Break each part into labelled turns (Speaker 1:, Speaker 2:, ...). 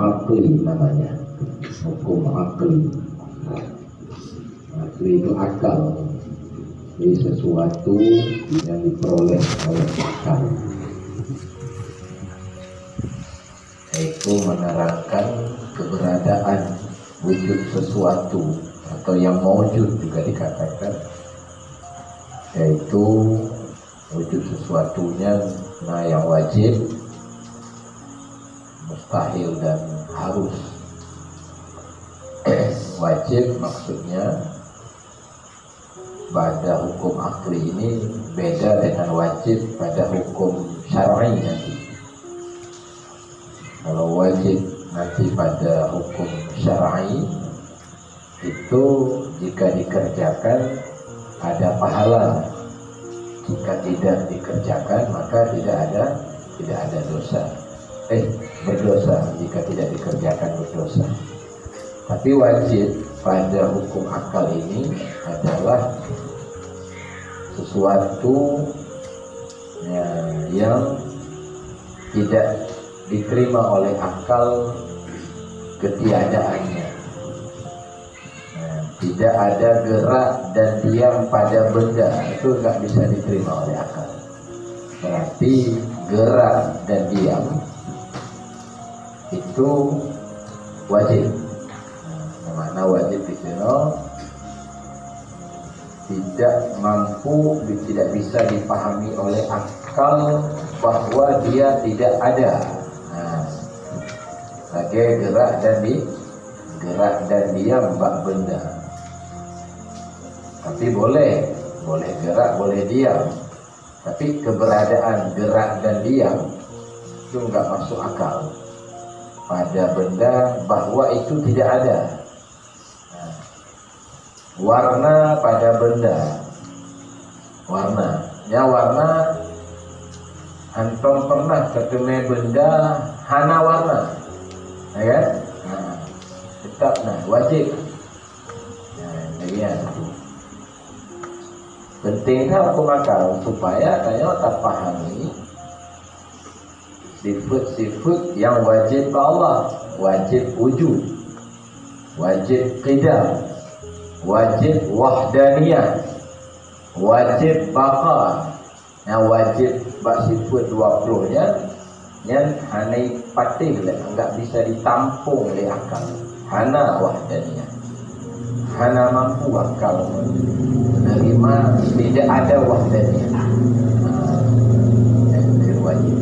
Speaker 1: akli namanya, hukum akli. Akli itu akal, jadi sesuatu yang diperoleh oleh akal. Yaitu menerangkan keberadaan wujud sesuatu atau yang mewujud juga dikatakan, yaitu wujud sesuatunya yang wajib, mustahil dan harus. Wajib maksudnya pada hukum akli ini beda dengan wajib pada hukum syar'i nanti. Kalau wajib nanti pada hukum syar'i itu jika dikerjakan ada pahala, jika tidak dikerjakan maka tidak ada dosa. Berdosa jika tidak dikerjakan berdosa. Tapi wajib pada hukum akal ini adalah sesuatu yang tidak diterima oleh akal ketiadaannya. Tidak ada gerak dan diam pada benda, itu nggak bisa diterima oleh akal. Berarti gerak dan diam itu wajib. Mana wajib di sini tidak bisa dipahami oleh akal bahwa dia tidak ada. Sebagai gerak dan diam bak benda. Tapi boleh gerak, boleh diam. Tapi keberadaan gerak dan diam itu nggak masuk akal pada benda bahwa itu tidak ada. Warna pada benda, warna antum pernah ketemu benda hana warna, ya kan? Tetap wajib. Pentingnya hukum akal supaya kalian tak pahami sifat-sifat yang wajib ke Allah, wajib wujud, wajib qidam, wajib wahdaniyah, wajib baqa. Yang wajib bak sifat 20 yang hanai patih enggak bisa ditampung oleh akal. Hana wahdaniyah, hana mampu akal menerima tidak ada wahdaniyah. Yang wajib.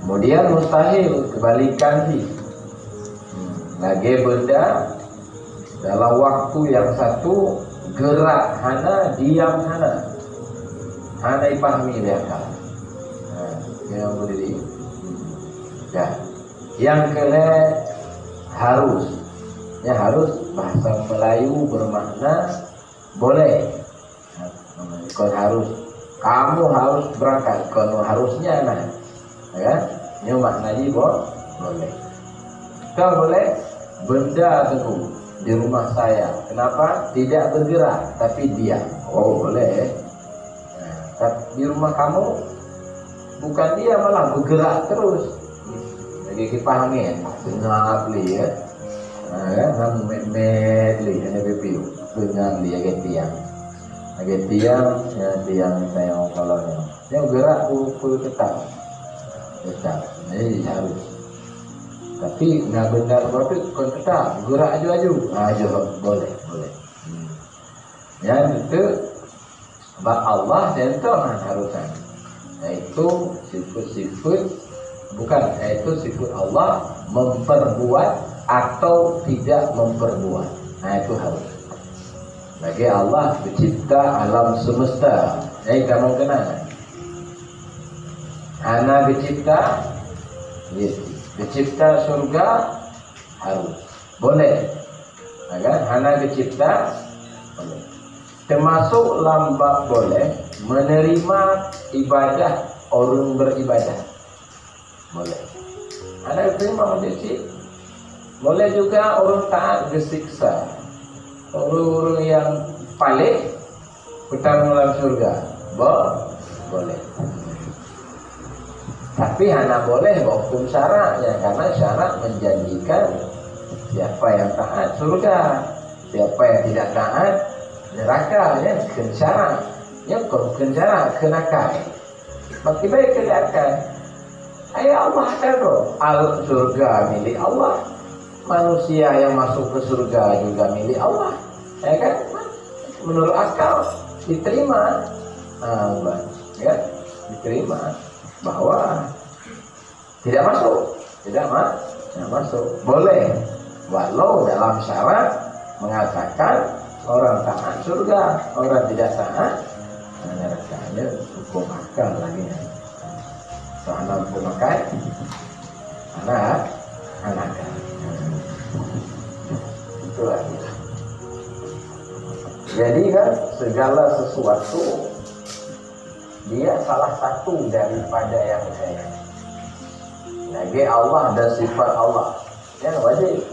Speaker 1: Kemudian mustahil kebalikan sih. Lagi benda dalam waktu yang satu gerak hana, diam hana dipahami oleh akal. Yang berdiri. Yang kedua harus bahasa Melayu bermakna boleh. Kamu harus berangkat. Kalau harusnya ya, ini maknanya boleh. Kalau boleh benda tunggu di rumah saya. Kenapa? Tidak bergerak tapi diam. Oh boleh. Tapi di rumah kamu bukan dia malah bergerak terus. Jadi dipahami dengar beli ya. Kamu medli ada bepiu dengar dia tiang. Tiang saya kalau yang gerak pun tetap. Jadi harus. Tapi nggak benar berarti kon tetap gerak aja boleh. Yang itu bak Allah dan Tuhan harusan. Yaitu sifat Allah memperbuat atau tidak memperbuat. Itu harus. Bagi Allah pencipta alam semesta. Kamu kenal? Hana pencipta, pencipta surga harus boleh. Hana pencipta boleh. Termasuk lambak boleh menerima ibadah orang beribadah. Boleh. Ada terima menjadi. Boleh juga orang taat disiksa. Orang-orang yang paling pertama dalam surga boleh. Tapi hanya boleh hukum syaraknya, karena syarak menjanjikan siapa yang taat surga, siapa yang tidak taat neraka. Ya, syarak. Ya, bukan syarak, kenakan. Maka baik kenakan. Ayah Allah tahu, al surga milik Allah, manusia yang masuk ke surga juga milik Allah. Ya kan? Menurut akal diterima, ya, diterima bahwa tidak masuk, boleh, walau dalam syarat mengatakan orang taat surga, orang tidak taat neraka. Ini hukum akal lagi. Soal pemakai anak, itulah. Jadi kan segala sesuatu dia salah satu daripada yang lain. Lagi Allah ada sifat Allah yang wajib.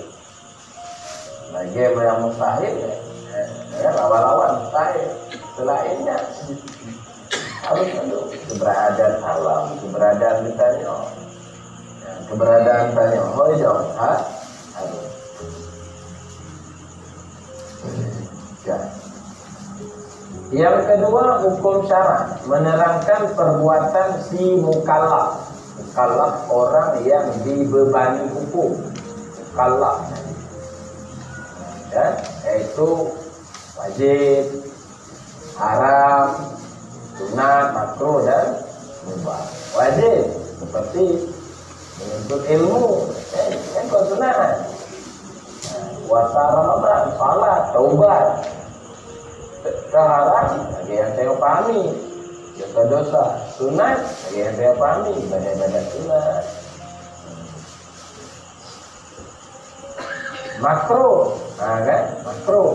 Speaker 1: Lagi yang mustahil, ya lawan-lawan mustahil. Selainnya harus ada keberadaan alam, keberadaan ditanya, keberadaan tanya, harus. Yang kedua, hukum syarak menerangkan perbuatan si mukallaf. Mukallaf orang yang dibebani hukum. Mukallaf, ya, yaitu wajib, haram, sunat, makruh dan mubah. Wajib seperti menuntut ilmu, kan sunat. Puasa Ramadan, salat, taubat. Haram, bagi yang saya pahami, dosa-dosa. Sunat, bagi yang saya pahami, ibadah-ibadah sunat. Makruh, kan? Makruh.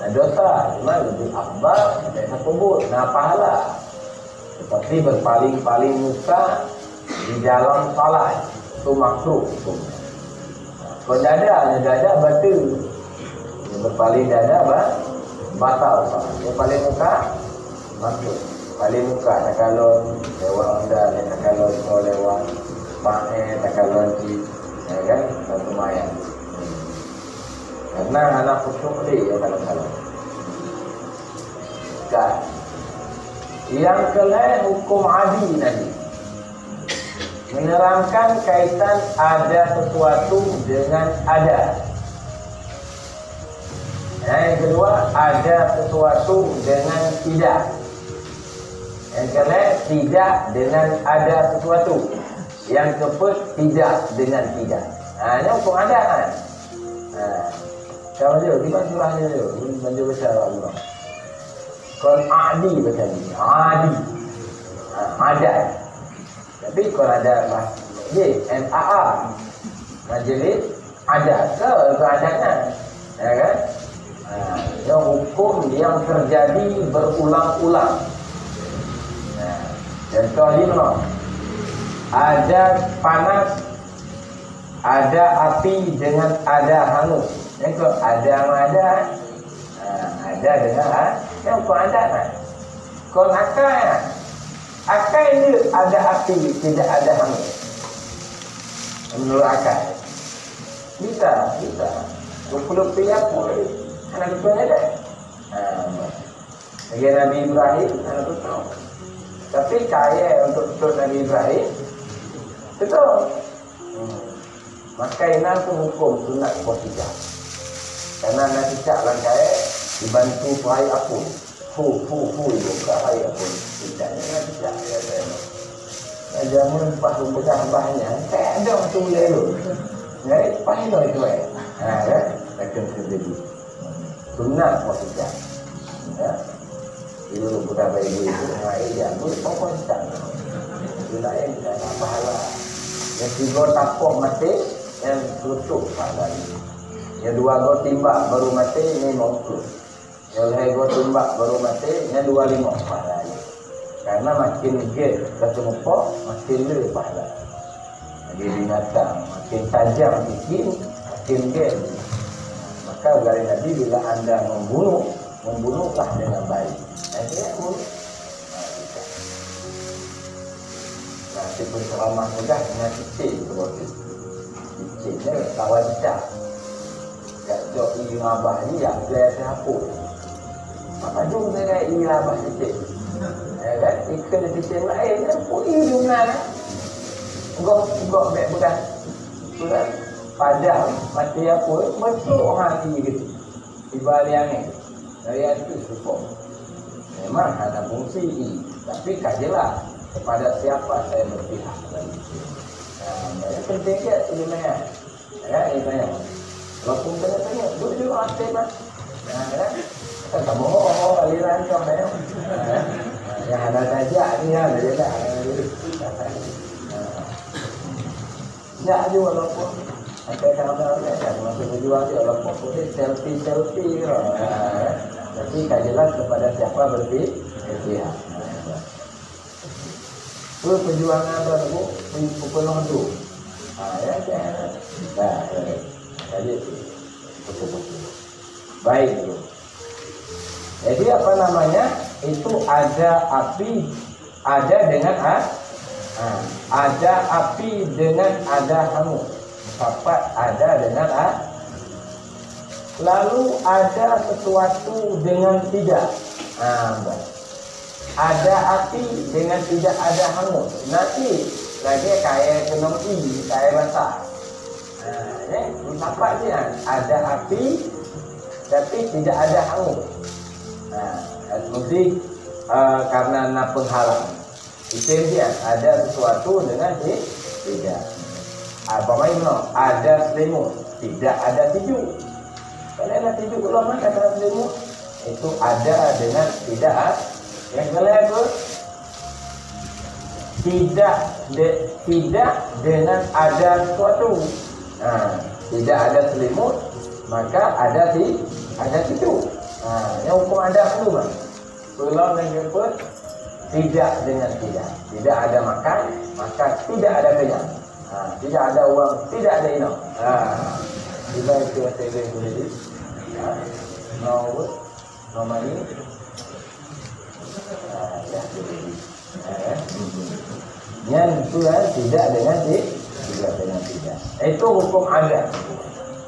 Speaker 1: Nah, dosa, cuma lebih akbar dari kubur, pahala. Seperti berpaling-paling muka di dalam salat, itu makruh. Kalau dada batil. Berpaling dada batal salat. Yang paling muka makruh. Paling muka tak kalau lewat anda, tak kalau lewat pakai, tak kalau ya kan, satu mayat. Karena anak khusyuk dia kalau. Yang kelain hukum adi tadi menerangkan kaitan ada sesuatu dengan ada. Yang kedua, ada sesuatu dengan tidak. Yang kelain tidak dengan ada sesuatu. Yang keempat, tidak dengan tidak. Ini hukum ada kan. Kalau dia, di mana surahnya dia? Baca bahasa Allah. Kalau adi baca ni, adi, ada. Tapi kalau ada MAA, majlis ada ke adanya, ya kan? Yang hukum yang terjadi berulang-ulang. Contoh lima, ada panas, ada api dengan ada hangus. Yang ke ada dengan yang kau ada kan. Kau akal ini ada api, tidak ada hangus. Menurut akal bisa 20 pihak boleh. Anak itu ada. Bagi Nabi Ibrahim anak itu tahu. Tapi kaya untuk Nabi Ibrahim betul. Maka ini itu hukum sunat positif. Karena nanti cak langkai dibantu pahai aku. Buka pahai aku. Tidaknya nanti cak ya saya. Jamun pas pecah bahannya kayak ada waktu mulai dulu. Jadi pahai dong itu ya. Kan? Akan terjadi. Sunat positif. Ya. Itu bukan bayi itu ya boleh pokok tak lain tak pahala yang tiga tapok mati yang tutup pahala yang dua go timbak baru mati ini maukus yang lagi go timbak baru mati yang 25 pahala karena makin gede ketemu pok makin lebih pahala jadi binatang makin tajam bikin makin gede maka dari Nabi bila anda membunuhlah dengan baik. Masih berceramah mudah dengan cicing seperti cicingnya kawan cicak. Kat jok ini abah ni yang saya hapus. Maka jom saya ini abah cicing. Ya kan? Ikan cicing lain kan pun hidung lah. Gok baik bukan. Bukan. Padahal mati apa masuk hati gitu. Di balik angin. Dari itu cukup. Memang ada fungsi ini, tapi kajilah kepada siapa saya berpihak. Nah, yang penting dia sebenarnya, ya ini. Walaupun tanya, duduk aktif lah. Nah, kan? Kita tak bohong, aliran kau dah. Yang ada saja ni ada je dah. Ya, juga walaupun sampai kadang-kadang kan masih berjuang dia walaupun boleh selfie gitu. Tapi kajilah kepada siapa berpihak. Itu perjuangan baru penuh tu. Ya kan. Dah. Jadi betul-betul. Baik dulu. Jadi apa namanya? Itu ada api, ada dengan ada api dengan ada hangus. Dapat ada dengan lalu ada sesuatu dengan tidak. Ada api dengan tidak ada hangus. Nanti lagi kayak ekonomi, kayak basah. Dapat dia ada api tapi tidak ada hangus. Mesti karena nak penghalang. Itu dia ada sesuatu dengan tidak. Bagaimana? Ada selimut, tidak ada tijuk. Kalau ada tijuk ulama kata selimut itu ada dengan tidak. Yang kelima apa? Tidak dengan ada sesuatu. Tidak ada selimut, maka ada tijuk. Yang hukum ada dulu kan. Pulau yang jemput tidak dengan tidak. Tidak ada makan, maka tidak ada kenyang. Tidak ada uang, tidak ada inam. Bila itu saya boleh. No money. Yang itu tidak dengan tidak. Itu hukum ada,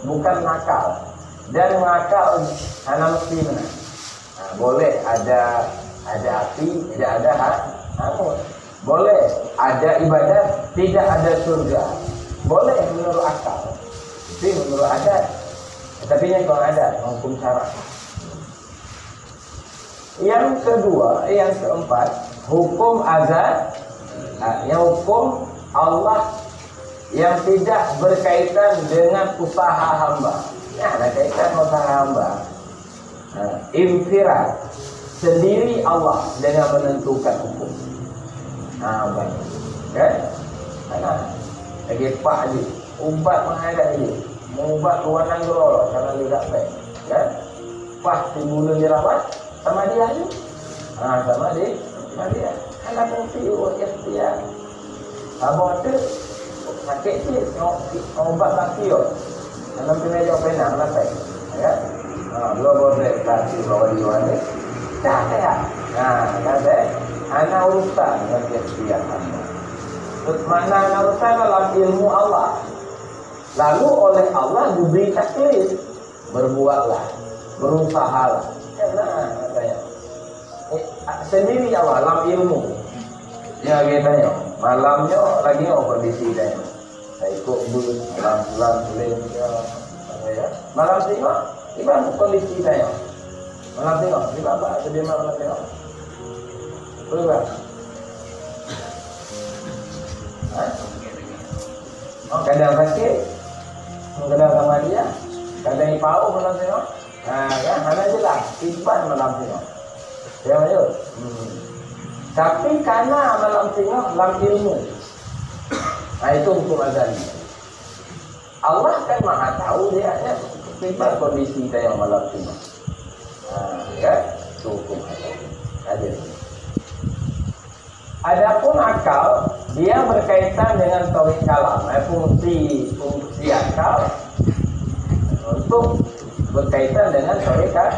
Speaker 1: bukan nakal. Dan nakal hanya mesti benar. Boleh ada api, tidak ada hangus. Boleh ada ibadat, tidak ada surga. Boleh menurut akal, tapi menurut adat. Tapi yang kalau ada hukum syarak. Yang kedua, yang keempat, hukum azab. Yang hukum Allah yang tidak berkaitan dengan usaha hamba. Ada kaitan usaha hamba. Infirad, sendiri Allah dengan menentukan hukum. Baik. Kan? Lagi pak je. Ubat menghadap je. Ubat luar nanggol karena dia dapat. Kan? Pas timbul jerawat sama dia je. Sama dia. Ada fungsi ikhtiar. Abang tu sakit je, obat laki yo. Dalam meja penang dapat. Ya. Dua boleh kasih bawa dia ni. Tak saya. Ada ana urusan dengan ikhtiar anda. Mana ana urusan dalam ilmu Allah. Lalu oleh Allah diberi taklif. Berbuatlah, berusahalah. Saya. Sendiri Allah dalam ilmu. Ya kita tanya, malamnya lagi kondisi dia. Saya ikut bus malam ya. Malam tengok, gimana kondisi dia? Malam tengok, gimana apa? Sedia malam tengok. Berapa? Kadang sakit, kadang sama dia, kadang ipau malam tengok. Kan, mana jelas, tiban malam tengok. Ya betul. Tapi karena malam tengok dalam ilmu. Itu hukum azali. Allah kan maha tahu dia tiba kondisi kita yang malam tengok. Kan? Itu hukum azali. Adapun akal, dia berkaitan dengan tauhid kalam. Fungsi akal untuk berkaitan dengan tauhid kalam.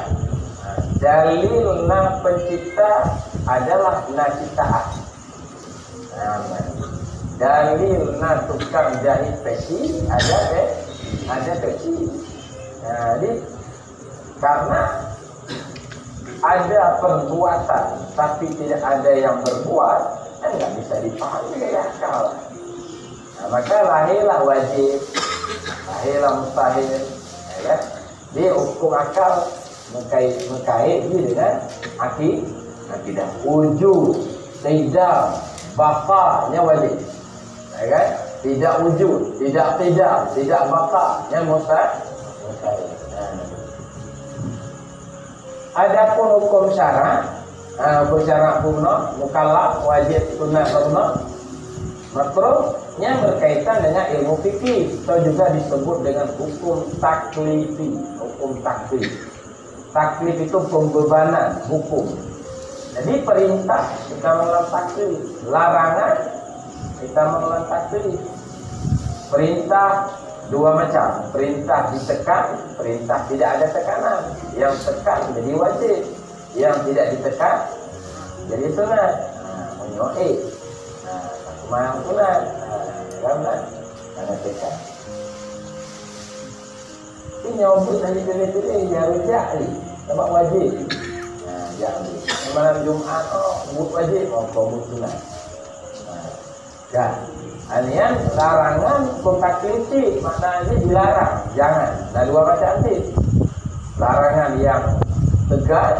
Speaker 1: Dalilna pencipta adalah na ciptaan. dalil tukang jahit peci ada peci. Nah, jadi karena ada perbuatan tapi tidak ada yang berbuat, kan nggak bisa dipahami dari akal. Nah, maka lahirlah wajib, lahirlah mustahil, ya kan? Dia hukum akal mengkait dengan akidah. Wujud, tidak, bakanya wajib, ya kan? Tidak wujud, tidak bakanya mustahil. Adapun hukum syarak, hukum syarak punah, mukallaf, wajib, sunat, makruhnya berkaitan dengan ilmu fikih atau juga disebut dengan hukum taklifi. Hukum taklif. Taklif itu pembebanan hukum. Jadi perintah kita mengenal taklif, larangan kita mengenal taklif. Perintah dua macam, perintah ditekan, perintah tidak ada tekanan. Yang tekan jadi wajib, yang tidak ditekan jadi sunat. Menyoe, yang sunat, karena tekan. Ini nyobut dari pilih-pilih ya rujak ni, sebab wajib. Jangan. Malam Jumaat buat wajib, buat sunat. Kan? Alian larangan kontaktif, maknanya dilarang, jangan. Nah, dua macam ni. Larangan yang tegas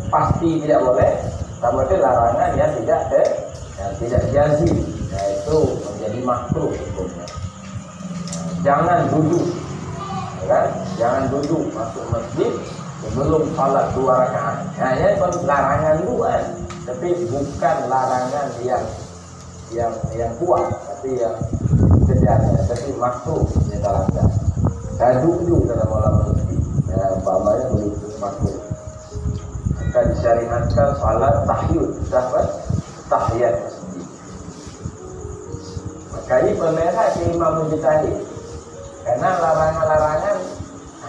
Speaker 1: pasti tidak boleh, sama ada larangan yang tidak jazim, yaitu menjadi makruh hukumnya. Jangan duduk, kan? Jangan duduk masuk masjid sebelum salat 2 rakaat. Nah, ini pun larangan dua, tapi bukan larangan yang kuat, tapi yang sederhana, tapi makruh di dalam duduk dalam malam masjid. Ya, umpamanya begitu makruh. Maka disyariatkan salat tahyud, tahiyat masjid. Maka ini berlehat ke Imam Mujtahid. Karena larangan-larangan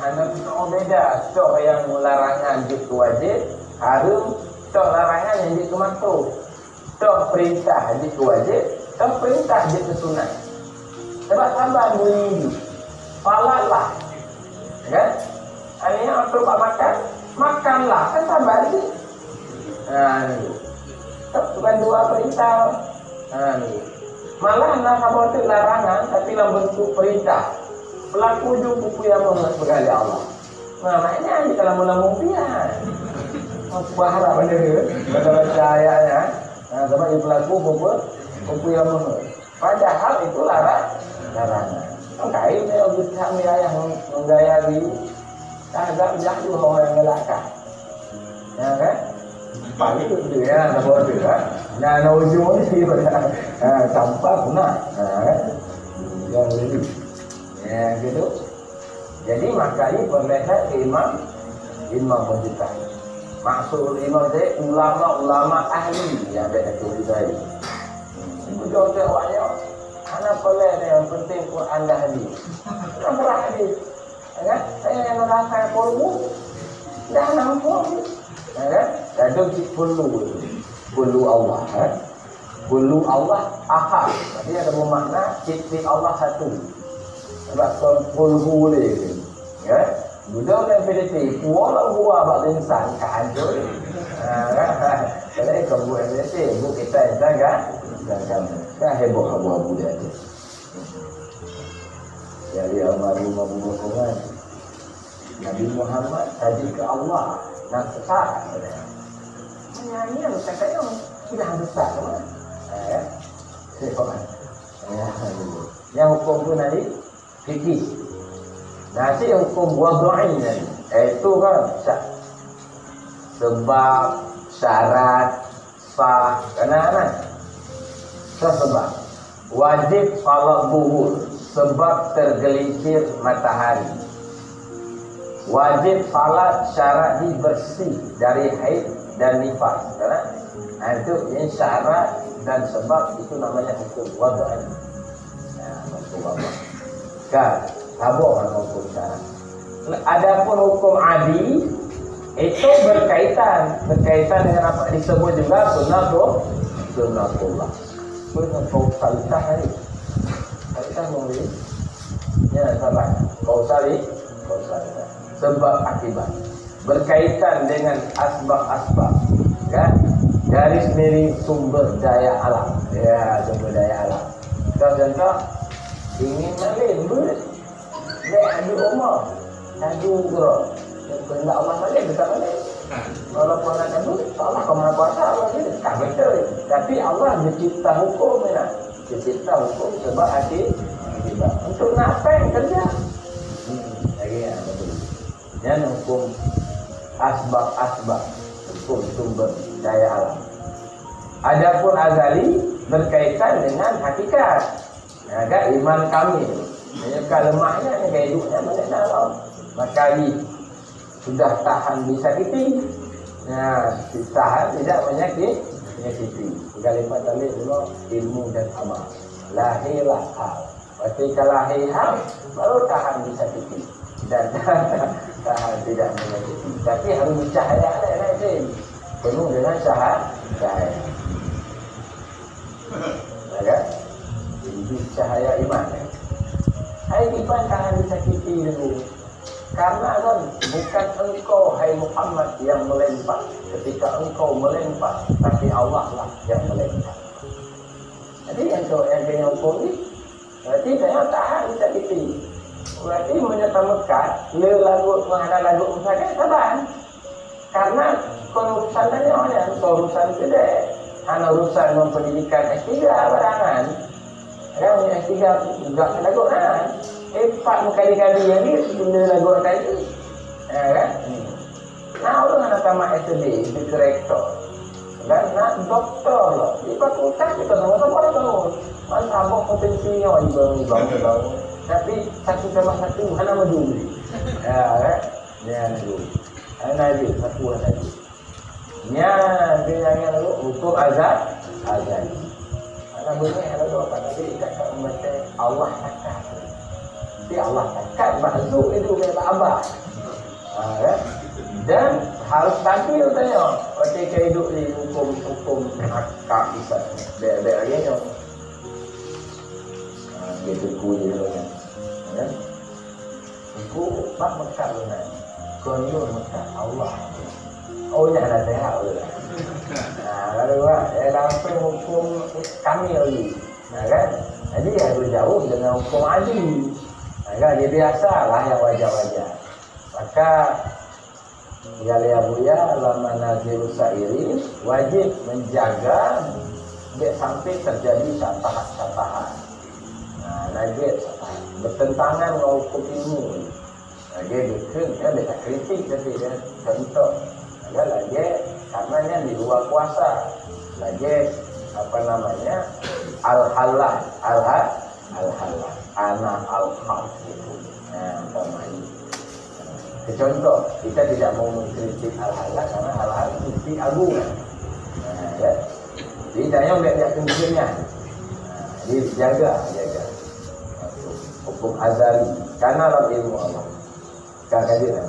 Speaker 1: hanya beda. Tok yang larangan itu wajib, harum. Tok larangan yang itu makruh. Tok perintah itu wajib, tok perintah itu sunat. Sebab tambah bunyi, salatlah, kan? Akhirnya untuk makanlah, kan tambah lagi. Nah, ini. Bukan dua perintah. Nah, ini. Malah nak kamu itu larangan, tapi dalam bentuk perintah. Pelaku buku yang mengenai Allah. Nah, ini kalau mula mumpian. Apa harap benda dia? Baca ayatnya. Nah, sebab itu pelaku buku yang mengenai. Padahal itu larangan. Kainnya untuk kami ayah menggayari. Agak jauh orang yang gelakkan. Ya kan? Pagi itu dia, nak buat dia. Nah, ujung ni pada tanpa guna. Yang ini. Ya, gitu. Jadi makanya perlehat imam Mujtahid. Maksud imam saya ulama ahli yang ada tulis saya. Betul tak awaknya? Anak boleh yang penting Quran dah hadis. Kenapa hadis? Ya, saya yang merasa kolbu dah nampak. Ya kan? Ada pulu Allah, pulu Allah ahad. Jadi ada bermakna cipta Allah satu. Sebab pulu boleh. Ya, budak yang PDT, walau gua bak insan kahancur. Jadi kamu PDT, bu kita insan kan? Kan heboh abu-abu dia. Jadi almarhum Abu Bakar Nabi Muhammad tadi ke Allah nak sesat. Menyanyi katanya sudah besar kan? Yang hukum pun tadi fikih. Nasi hukum wadai tadi. Itu kan sebab syarat sah kan? Sebab wajib salat zuhur sebab tergelincir matahari. Wajib salat syar'i bersih dari haid dan nifas. Nah, itu yang syarat dan sebab itu namanya hukum wadai. Nah, hukum apa? Kan, tabur hukum syarat. Adapun hukum adi itu berkaitan dengan apa disebut juga sunnatullah. Dengan kausalitas tadi. Kita menguli, ya salah. Kausalitas. Sebab akibat. Berkaitan dengan asbab-asbab. Kan? Garis miring sumber daya alam. Ya, sumber daya alam. Contoh, ingin malin, adu rumah, adu gerak. Yang benda Allah malin, betul malin. Walaupun nak adu, Allah kau maha kuasa Allah ni, tak betul. Tapi Allah mencipta hukum, mencipta hukum sebab akibat. Untuk apa yang kerja? Lagi ya, betul. Jangan hukum asbab-asbab, hukum sumber daya alam. Adapun azali berkaitan dengan hakikat. Agak iman kami. Kalau lemahnya, hidupnya mana Allah. Maka sudah tahan disakiti. Tahan tidak menyakiti. Tiga lipat dalil dulu ilmu dan amal. Lahirlah hal. Ketika lahir hal, baru tahan disakiti. Dan tahan tidak menyakiti. Tapi harus bercahaya lain-lain. Penuh dengan cahaya. Agak hidup cahaya iman. Hai iman tahan disakiti dulu. Karena kan bukan engkau hai Muhammad yang melempar ketika engkau melempar, tapi Allah lah yang melempar. Jadi yang engkau ni berarti saya tahan disakiti. Berarti menyatakan lagu menghadap lagu misalkan sabar. Karena urusannya orang urusan gede. Hanya urusan mempendidikan S3 barangan. Yang S3 juga lagu kan. Pak berkali-kali yang ni benda lagu tadi. Kan? Nah, orang nak tamat SD, itu rektor. Dan nak doktor lah. Di fakultas kita sama-sama tahu. Mana abang potensinya ibang. Tapi satu sama satu mana maju. Kan? Ya, maju. Ana dia satu lagi. Nya dia yang lalu hukum azab. Ana boleh ada dua tadi kata mesti Allah takkan. Tapi Allah takkan masuk itu kata abah. Kan? Dan harus tampil tanya. Ketika hidup di hukum hak bisa. Bebek lagi yang gitu kuih kan? Aku bak Mekah benar. Konyo Mekah Allah. Oh ya ada sehat lah. Lalu langsung hukum kami lagi. Kan? Jadi harus jauh dengan hukum adil. Kan? Dia biasalah yang wajar-wajar. Maka ya buya lama nazir sairi wajib menjaga dia sampai terjadi satahan. Najib bertentangan dengan hukum ilmu. Dia bikin, dia kritik tapi dia contoh. Dia lagi karenanya di luar kuasa. Lagi al-halal, anak al-hal itu. Contoh, kita tidak mau mengkritik al-halal karena al-halal itu agung. Ya. Jadi jangan lihat kemudiannya. Jadi jaga. Hukum azali karena dalam ilmu Allah. Kajian.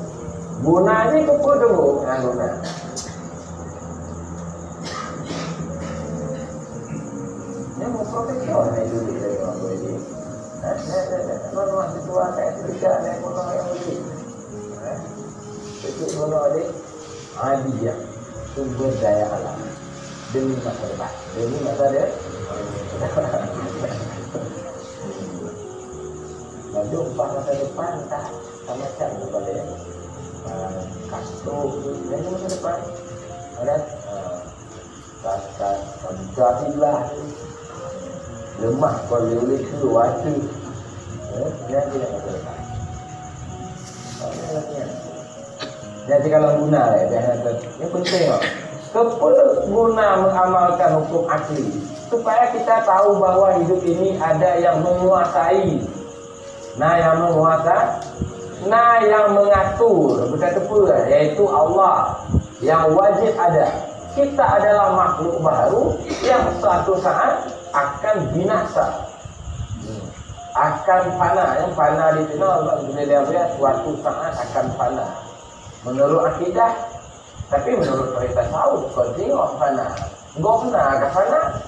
Speaker 1: Gunanya kepo dulu, guna. Ini mau profesional itu dari orang ini. Kalau masih tua saya kerja naik motor yang lebih. Itu motor ini dia sumber daya alam demi masa depan. Demi masa depan. Lalu masa depan tak sama macam kepada Castro dan masa depan ada Kabilah lemah kalau boleh keluar tu dia tidak masa depan. Jadi kalau guna yang penting guna mengamalkan hukum asli supaya kita tahu bahwa hidup ini ada yang menguasai. Yang mengatur, berkata pula, yaitu Allah yang wajib ada. Kita adalah makhluk baru yang suatu saat akan binasa, akan fana. Yang fana di sini Allah suatu saat akan fana. Menurut akidah, tapi menurut cerita tasawuf, kau tengok fana, gofna ke fana.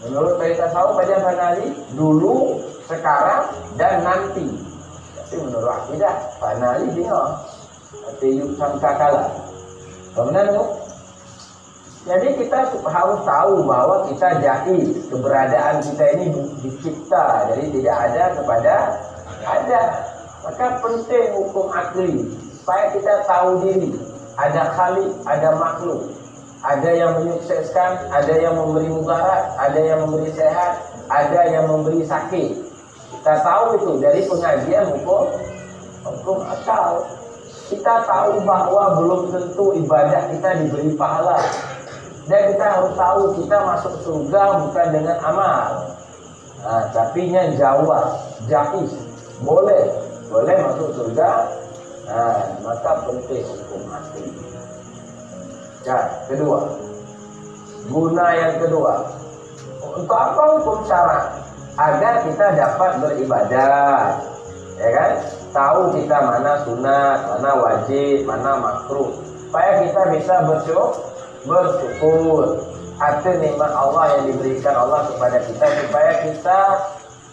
Speaker 1: Menurut Kiai Tasawuf Haji Fanali, dulu, sekarang, dan nanti. Tapi menurut akidah, Fanali dia Tiyuk Sangkakala. Kemudian, jadi kita harus tahu bahwa kita jahil, keberadaan kita ini dicipta, jadi tidak ada kepada ada. Maka penting hukum akli supaya kita tahu diri. Ada khalik, ada makhluk. Ada yang menyukseskan, ada yang memberi mudarat, ada yang memberi sehat, ada yang memberi sakit. Kita tahu itu dari pengajian hukum akal. Kita tahu bahwa belum tentu ibadah kita diberi pahala. Dan kita harus tahu kita masuk surga bukan dengan amal. Tapi nya jawab, jaiz, boleh masuk surga. Maka penting hukum asli. Kedua, guna yang kedua, untuk apa hukum syarak? Agar kita dapat beribadah, ya kan? Tahu kita mana sunat, mana wajib, mana makruh, supaya kita bisa bersyukur atas nikmat Allah yang diberikan Allah kepada kita, supaya kita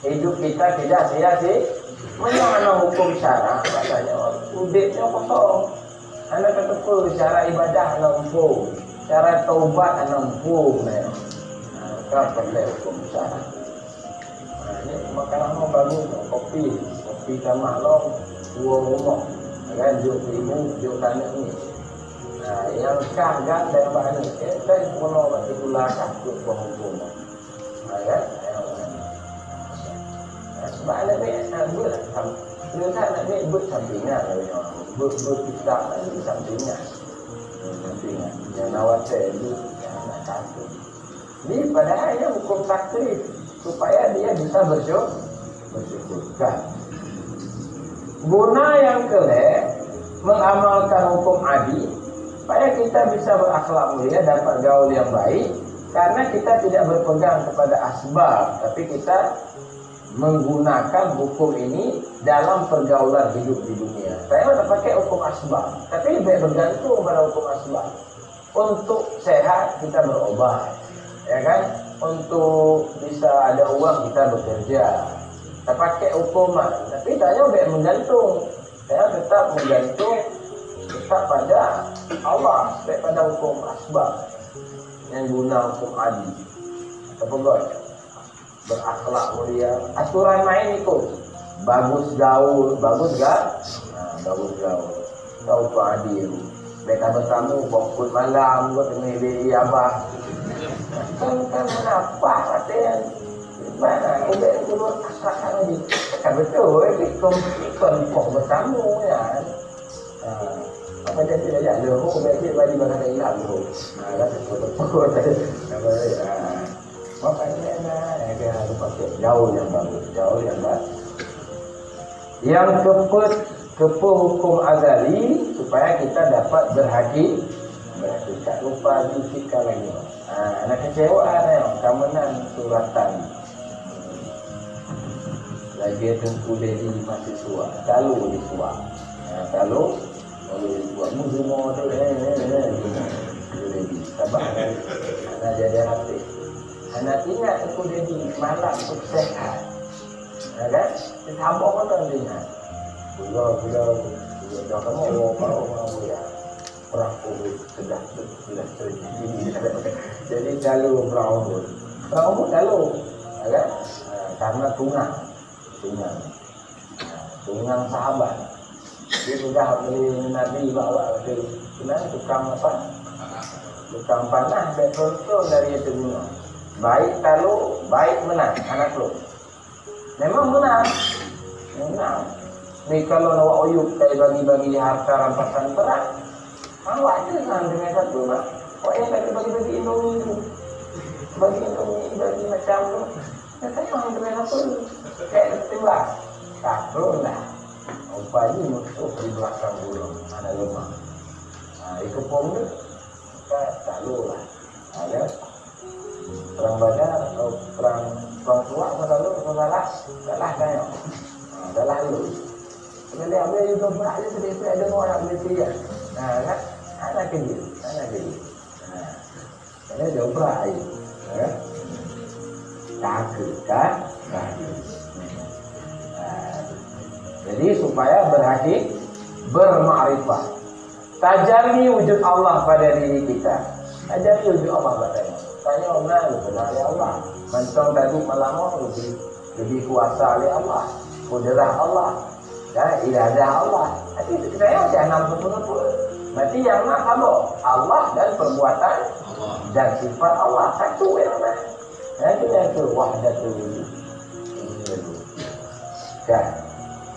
Speaker 1: hidup kita tidak sia-sia. Mana hukum syarak katanya udiknya kosong. Anak kata pun cara ibadah nampu, cara taubat nampu. Maka perlu hukum syarak. Ini makanan mau bagus, kopi sama long, buah rumah, kan juk ibu, juk tanah ni. Yang kagak dan bahan ni, saya pun nak itulah takut hukum. Kan? Sebab anak ni buat kita nak buat sampingan, buat kita sampingan, yang awak itu nak satu. Jadi padahal hukum taklif supaya dia bisa bersyukurkan. Guna yang kelima, mengamalkan hukum adil supaya kita bisa berakhlak mulia, dapat gaul yang baik, karena kita tidak berpegang kepada asbab, tapi kita menggunakan hukum ini dalam pergaulan hidup di dunia. Saya tak pakai hukum asbab, tapi lebih bergantung pada hukum asbab. Untuk sehat kita berobat, ya kan? Untuk bisa ada uang kita bekerja. Kita pakai hukuman, tapi saya lebih menggantung. Saya tetap menggantung pada Allah, pada hukum asbab yang guna hukum adil. Apa berakhlak mulia, aturan main ikut, bagus gaul, bagus gak? Bagus gaul, gaul tu adil. Mereka bertamu bokul malam, buat menghibiri abah. Kan kenapa katanya? Mana udah keluar akhlak lagi? Kan betul, ikon bertamu ya. Apa jadi tidak ada? Baik bagi bahasa Islam tu. Ada betul tadi. Makanya dia harus pakai jauh yang bagus, jauh yang baik. Yang keempat hukum azali supaya kita dapat berhakikat lupa dikit lagi. Anak kecewa keamanan suratan. Lagi tengku dari mahasiswa, kalau disuap, kalau disuap semua tu, sabar, anak jadi hati. Anak ingat aku jadi malam untuk sehat. Kan? Kita hamba pun tak ingat. Bila kamu mau ya. Perang COVID sudah terjadi. Jadi kalau perang COVID kalau, kan? Karena tungang sahabat. Dia sudah beli Nabi bawa ke tukang apa? Tukang panah dan contoh dari itu bunga. Baik kalau baik menang anak lo. Memang menang. Ni kalau nak oyuk kayak bagi-bagi harta rampasan perang, awak jangan dengan satu nak. Kau yang bagi-bagi Indomie, bagi macam tu. Saya orang dengan satu kayak itulah. Tak perlu lah. Upaya musuh di belakang burung ada rumah. Ikut pom tu, tak perlu lah. Ada. Perang Badar atau perang tua masa lalu salah kan? Salah dulu. Kemudian ambil juga berat je sedikit ada orang Malaysia kan? Kan? Anak kecil. Karena jauh berat. kan? Jadi supaya bermakrifat. Tajalli wujud Allah pada diri kita. Tajalli wujud Allah padanya. Tanya orang lu kenal Allah. Mentong tadi malam lebih kuasa oleh Allah. Kudrah Allah. Dan iradah Allah. Nanti saya jangan betul-betul. Berarti yang nak kalau Allah dan perbuatan Allah dan sifat Allah satu yang nak. Nanti itu wahdatul wujud. Kan?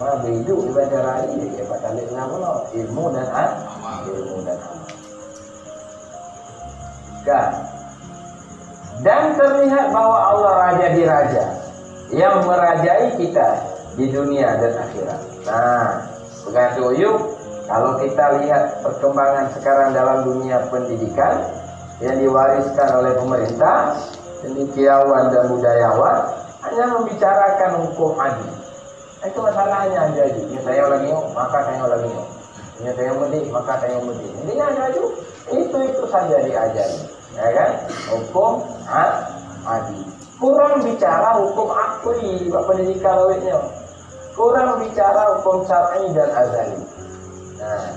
Speaker 1: Maka hidup ibadah raya dia pada nama ilmu dan amal. Kan? Dan terlihat bahwa Allah raja di raja yang merajai kita di dunia dan akhirat. Nah, begitu yuk. Kalau kita lihat perkembangan sekarang dalam dunia pendidikan yang diwariskan oleh pemerintah, cendekiawan dan budayawan hanya membicarakan hukum adil. Itu masalahnya jadi. Ini saya lagi maka saya lagi Ini saya medit, maka saya medit. Intinya ada itu saja diajari, ya kan? Hukum adil. Kurang bicara hukum akli, pendidikan lawitnya. Kurang bicara hukum syar'i dan azali. Nah,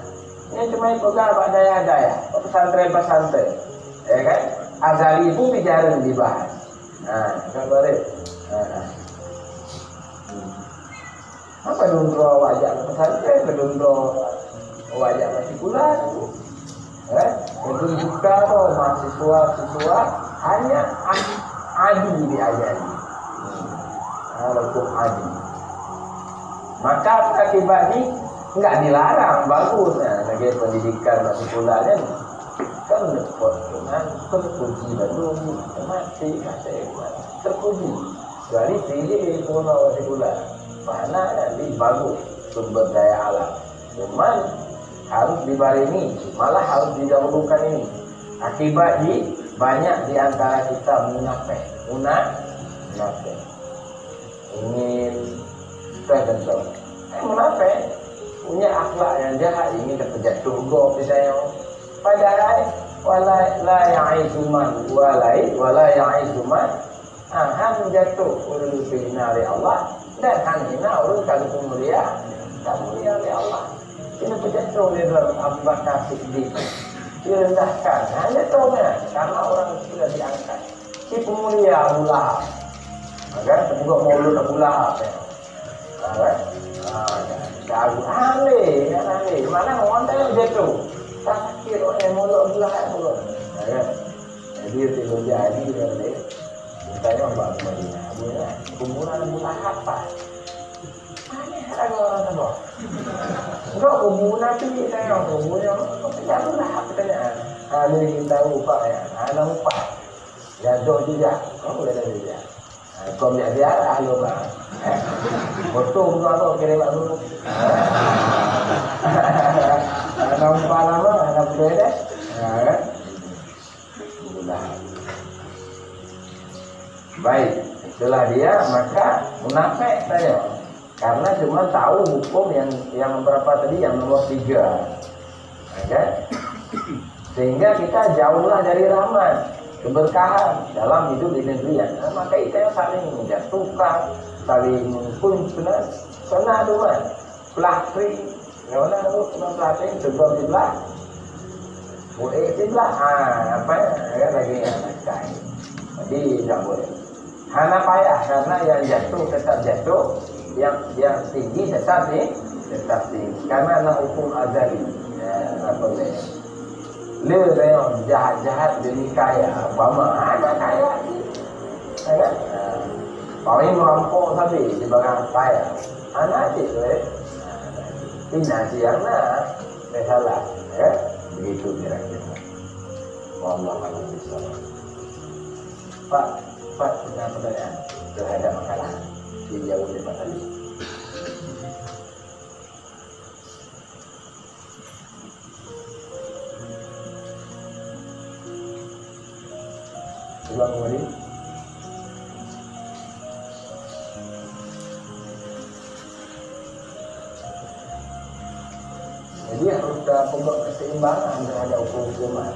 Speaker 1: ini cuma pegang pada daya, pesantren, ya kan? Azali pun jarang dibahas. Nah, kan boleh. Apa dundro wajah pesantren, dundro wajah masih bulan, itu juga mahasiswa hanya adil diajari, hukum adil. Maka akibatnya enggak dilarang, bagus. Nah, lagi pendidikan masih bulannya kan terpuji belum mati terpuji dari pilih masih bulan. Mana nanti bagus sumber daya alam, cuman harus dibarengi, malah harus didahulukan ini. Akibat banyak di antara kita munafik, ingin tertentu, munafik punya akhlak yang jahat, ingin terpencet surga misalnya. Padahal wala ya'izuman wala ya'izuman han jatuh ulu finari Allah. Dan hanya urut kalau mulia oleh Allah. Ini berjatuh oleh Abu Bakar Siddiq. Direndahkan. Hanya tahu karena orang sudah diangkat. Si pemulia Abu Lahab. Maka semoga maulud Abu Lahab. Aneh. Mana orang yang jatuh? Tak kira orang maulud Abu Lahab pun. Jadi itu jadi. Saya Mbak Madinah, kuburan Abu Lahab apa? Aneh ada orang semua. Enggak kuburan itu saya kuburan tidak Abu Lahab katanya. Ada yang tahu pak ya, ada upah. Ya doh juga, kamu ada juga. Kau lihat dia ahli pak. Foto bukan atau kirim dulu. Ada upah lama, ada beda. Kan? Abu Lahab. Baik, itulah dia. Maka munafik saya karena cuma tahu hukum yang berapa tadi, yang nomor 3, okay? Sehingga kita jauhlah dari rahmat keberkahan dalam hidup di negeri yang maka kita saling menjatuhkan, saling menkunci, kena duman pelakri, mana tu pelakri juga dibelah, boleh dibelah, apa ya lagi yang macam, jadi tidak boleh. Hana payah karena yang jatuh tetap jatuh, yang tinggi tetap tinggi karena anak hukum azali. Apa boleh? Lereong jahat demi kaya, bama ada kaya ni, kan? Paling merampok tapi di belakang kaya, anak itu, tidak siang nak, salah, begitu kira-kira. Wallahu a'lam bishawab. Pak punya pertanyaan terhadap makalah dijawab oleh Pak tadi. Ulang kembali. Jadi harus ada keseimbangan terhadap hukum-hukuman.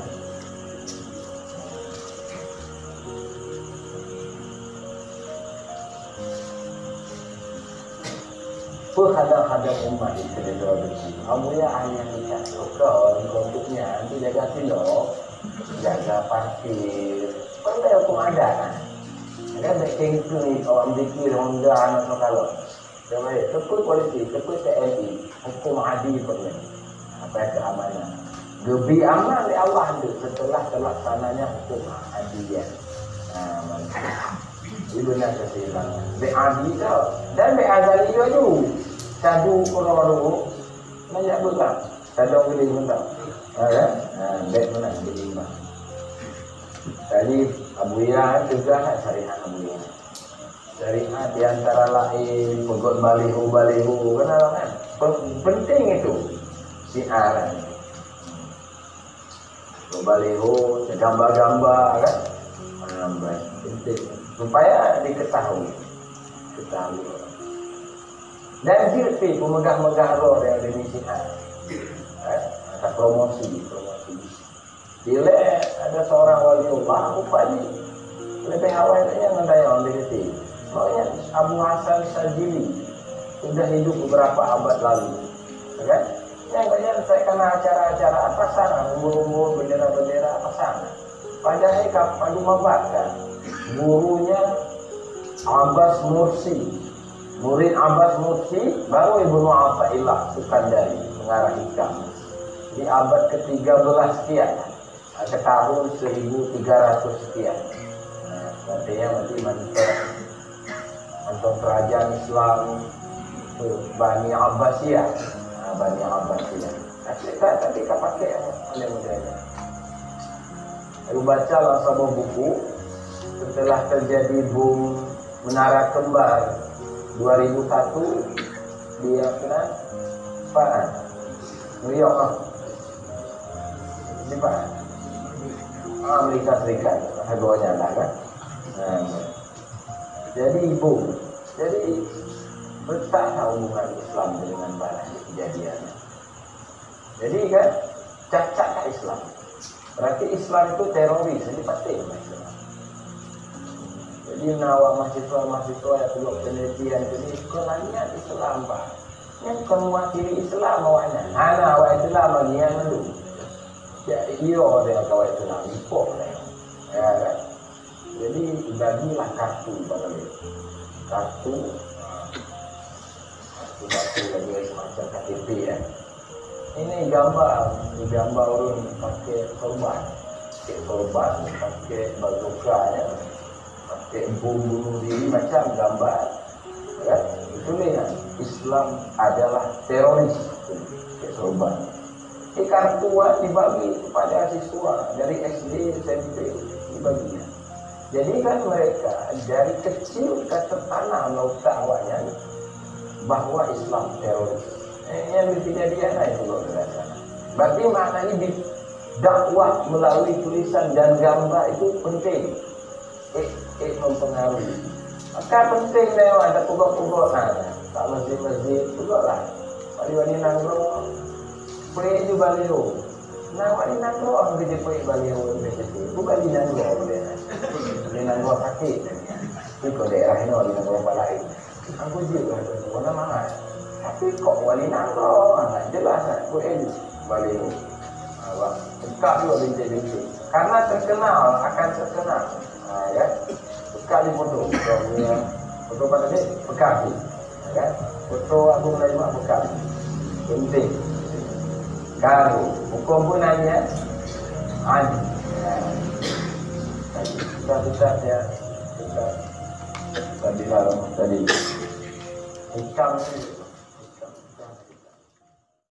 Speaker 1: hadang-hadang umat itu dia jual besi. Kamu ya hanya kita kau untuknya nanti jaga silo, jaga parkir. Kan ada hukum ada kan? Ada baking itu nih orang bikin Honda atau kalau. Coba ya, tekuk polisi, tekuk TNI, hukum adil punya. Apa keamanan? Gebi aman oleh Allah itu setelah terlaksananya hukum adil. Nah, itu nak kesimbangan. Beadil tau. Dan beadil itu cadu kororo, banyak bukan. Cadu beli bukan. Ada? Nah, bet mana berimbang. Tadi Abuya juga syariat Abuya. Syariat di antara lain pegot balihu kan? Penting itu siaran. Balihu, gambar-gambar kan? Penting supaya diketahui. Dan silpi pemegah-megah roh yang ada di sini. Ada promosi. Bila ada seorang wali Allah, rupanya lebih awalnya ngandayang di sini. Soalnya Abu Hasan Sajili sudah hidup beberapa abad lalu, kan? Yang banyak saya kena acara-acara apa sana, umur-umur bendera-bendera apa sana. Padahal kapan mabat kan? Gurunya Abbas Mursi, murid Abbas Mursi baru Ibnu Athaillah Sukandari mengarah hikam di abad ke-13 sekian, ke tahun 1300 sekian. Nah, artinya nanti mantan kerajaan Islam Bani Abbasiyah, Bani Abbasiyah. Tapi kita pakai model-modelnya. Lalu baca lah sebuah buku setelah terjadi boom Menara Kembar 2001 dia kena apa? New York di mana? Amerika Serikat harganya lah kan. Jadi boom. Jadi betapa hubungan Islam dengan barat kejadiannya. Jadi kan cacat Islam. Berarti Islam itu teroris, jadi pasti Islam. Jadi nawak mahasiswa yang perlu penelitian ini kenanya Islam pak. Yang mewakili Islam awaknya. Anak awak Islam lagi yang dulu. Ya iyo dia kawat Islam ikut lah. Ya kan. Jadi bagilah kartu bagi kartu lagi semacam KTP ya. Ini gambar orang pakai korban, pakai bazuka ya, pakai bom bunuh diri macam gambar, ya. Itu nih ya, Islam adalah teroris, korban. Kartu dibagi kepada siswa dari SD, SMP dibaginya. Jadi kan mereka dari kecil ketertanam lautan awalnya bahwa Islam teroris. Yang kejadian itu loh terasa. Berarti maknanya di dakwah melalui tulisan dan gambar itu penting. Mempengaruhi. Maka penting lewat ada pokok-pokok tak masjid-masjid juga lah. Wali-wali nangro, pui itu baliho. Wali nangro orang gede pui baliho begitu. Bukan di nangro boleh. Di nangro sakit. Itu daerah ini wali nangro palai. Aku juga mana mana. Tapi kok wali nangro, jelas boleh baliho. Dekat juga bintik-bintik. Karena terkenal akan terkenal. Ya, dekat di foto. Foto pada ni Bekasi. Ya, foto aku mulai buat Bekasi. Penting. Karu, hukum pun nanya. Kita tadi. Hikam